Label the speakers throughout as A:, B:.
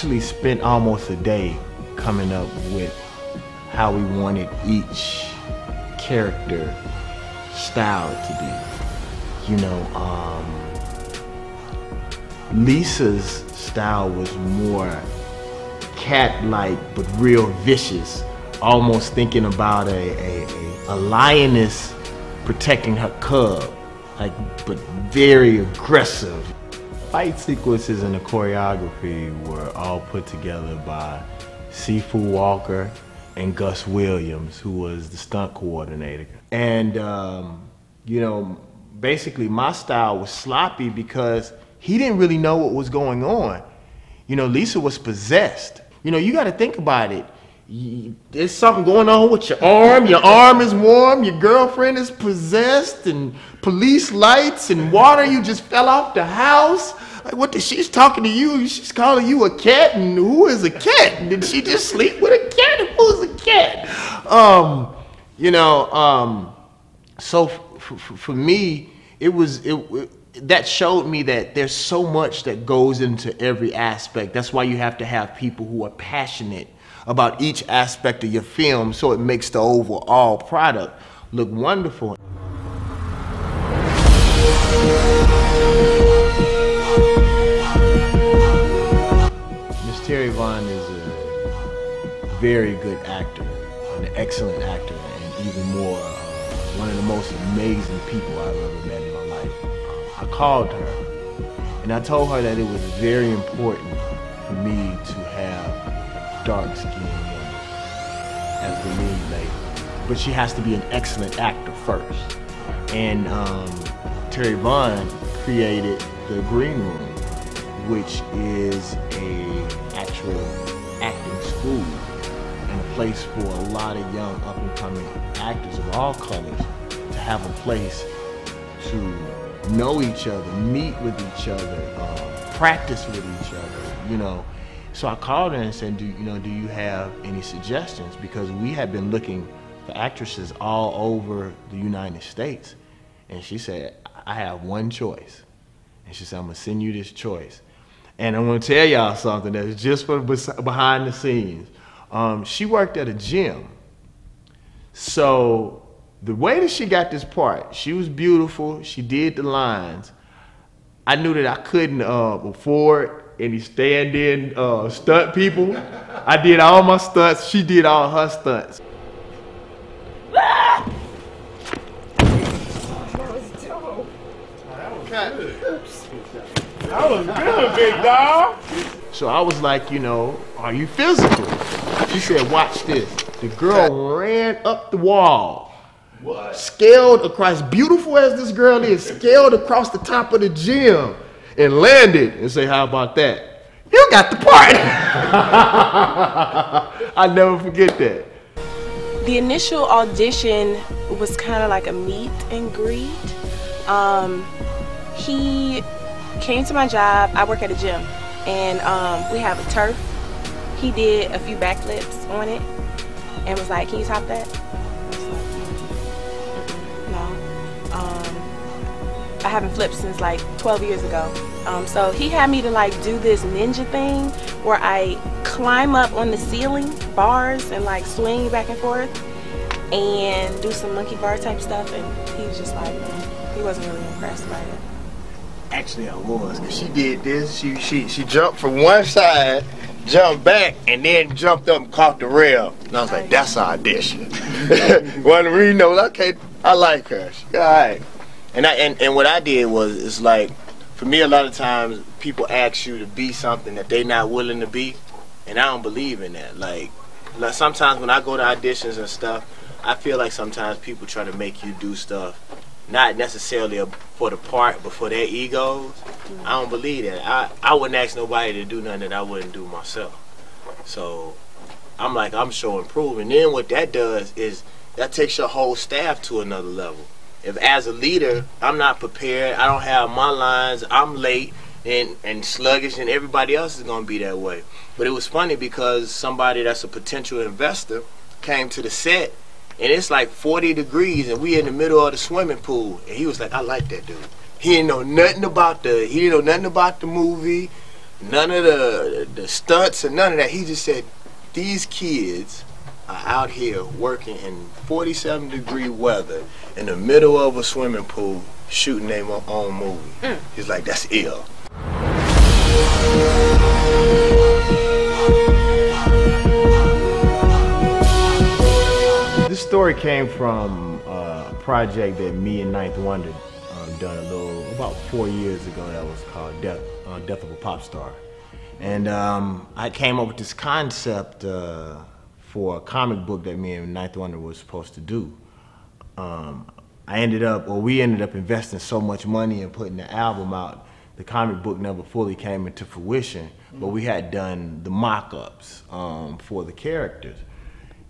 A: actually spent almost a day coming up with how we wanted each character style to be. You know, Lisa's style was more cat-like but real vicious, almost thinking about a lioness protecting her cub, like, but very aggressive. Fight sequences and the choreography were all put together by Sifu Walker and Gus Williams, who was the stunt coordinator. And you know, basically my style was sloppy because he didn't really know what was going on. You know, Lisa was possessed. You know, you got to think about it. There's something going on with your arm is warm, your girlfriend is possessed, and police lights and water, you just fell off the house. Like, what she's talking to you, she's calling you a cat, and who is a cat? Did she just sleep with a cat? Who's a cat? You know, so for me, that showed me that there's so much that goes into every aspect. That's why you have to have people who are passionate about each aspect of your film, so it makes the overall product look wonderful. Miss Terry Vaughn is a very good actor, an excellent actor, and even more, one of the most amazing people I've ever met in my life. I called her, and I told her that it was very important for me to have dark-skinned woman as the lead lady, but she has to be an excellent actor first. And Terry Vaughn created the Green Room, which is a actual acting school and a place for a lot of young up-and-coming actors of all colors to have a place to know each other, meet with each other, practice with each other, you know. So I called her and said, do you have any suggestions? Because we had been looking for actresses all over the United States. And she said, I have one choice. And she said, I'm gonna send you this choice. And I'm gonna tell y'all something that's just for behind the scenes. She worked at a gym. So the way that she got this part, she was beautiful, she did the lines. I knew that I couldn't afford any stand-in stunt people. I did all my stunts, she did all her stunts.
B: That was dope.
C: That was good, big dog.
A: So I was like, you know, are you physical? She said, watch this. The girl ran up the wall.
C: What?
A: Scaled across, beautiful as this girl is, scaled across the top of the gym and landed and say, how about that? You got the part. I'll never forget that.
B: The initial audition was kind of like a meet and greet. He came to my job. I work at a gym, and we have a turf. He did a few backflips on it and was like, can you top that? I was like, no. I haven't flipped since like 12 years ago. So he had me to like do this ninja thing where I climb up on the ceiling bars and like swing back and forth and do some monkey bar type stuff, and he was just like, he wasn't really impressed by it.
A: Actually, I was, because she did this. She jumped from one side, jumped back, and then jumped up and caught the rail. And I was like, that's our audition. One of the reading notes, okay, I like her. She, all right. And what I did was, it's like, for me, a lot of times people ask you to be something that they're not willing to be, and I don't believe in that. Like sometimes when I go to auditions and stuff, I feel like sometimes people try to make you do stuff not necessarily for the part, but for their egos. I don't believe that. I wouldn't ask nobody to do nothing that I wouldn't do myself. So I'm like, I'm showing proof. And then what that does is that takes your whole staff to another level. If as a leader, I'm not prepared, I don't have my lines, I'm late and sluggish, and everybody else is gonna be that way. But it was funny because somebody that's a potential investor came to the set, and it's like 40 degrees and we in the middle of the swimming pool, and he was like, I like that dude. He didn't know nothing about the movie. none of the stunts or none of that. He just said, these kids are out here working in 47-degree weather in the middle of a swimming pool shooting their own movie. He's like, that's ill. This story came from a project that me and Ninth Wonder done about 4 years ago that was called Death of a Pop Star. And I came up with this concept for a comic book that me and Ninth Wonder was supposed to do. We ended up investing so much money in putting the album out, the comic book never fully came into fruition, but we had done the mock-ups for the characters.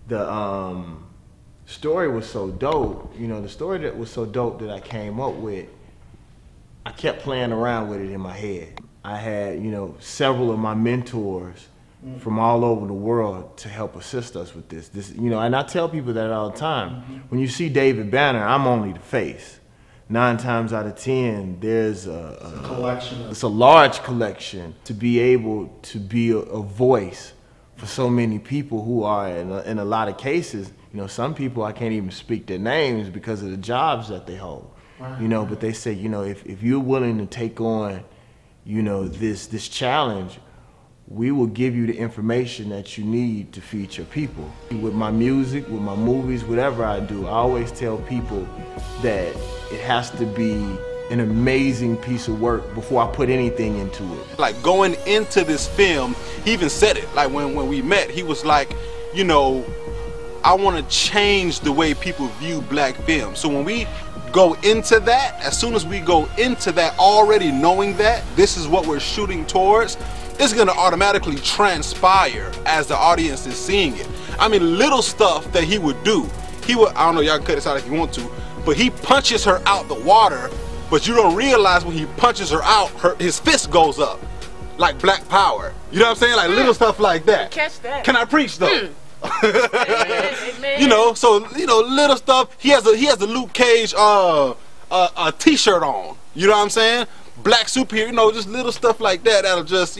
A: The story was so dope, the story that was so dope that I came up with, I kept playing around with it in my head. I had, several of my mentors from all over the world to help assist us with this. And I tell people that all the time. When you see David Banner, I'm only the face. 9 times out of 10, there's a collection. It's a large collection to be able to be a voice for so many people who are, in a lot of cases, some people I can't even speak their names because of the jobs that they hold. Right. But they say, if you're willing to take on, this challenge, we will give you the information that you need to feed your people. With my music, with my movies, whatever I do, I always tell people that it has to be an amazing piece of work before I put anything into it.
D: Like going into this film, he even said it, like when we met, he was like, I want to change the way people view black film. So when we go into that, as soon as we go into that already knowing that this is what we're shooting towards, it's going to automatically transpire as the audience is seeing it. I mean, little stuff that he would do. I don't know, y'all can cut this out if you want to, but he punches her out the water, but you don't realize when he punches her out, his fist goes up. Like Black Power. You know what I'm saying? Like little stuff like that.
B: Catch that.
D: Can I preach though?
B: Amen.
D: So little stuff. He has a Luke Cage a t-shirt on. You know what I'm saying? Black superhero, just little stuff like that that'll just,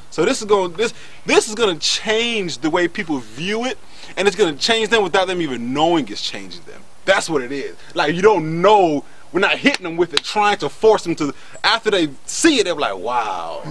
D: so this is gonna change the way people view it, and it's gonna change them without them even knowing it's changing them. That's what it is. Like, you don't know, we're not hitting them with it, trying to force them to, after they see it, they're like, wow.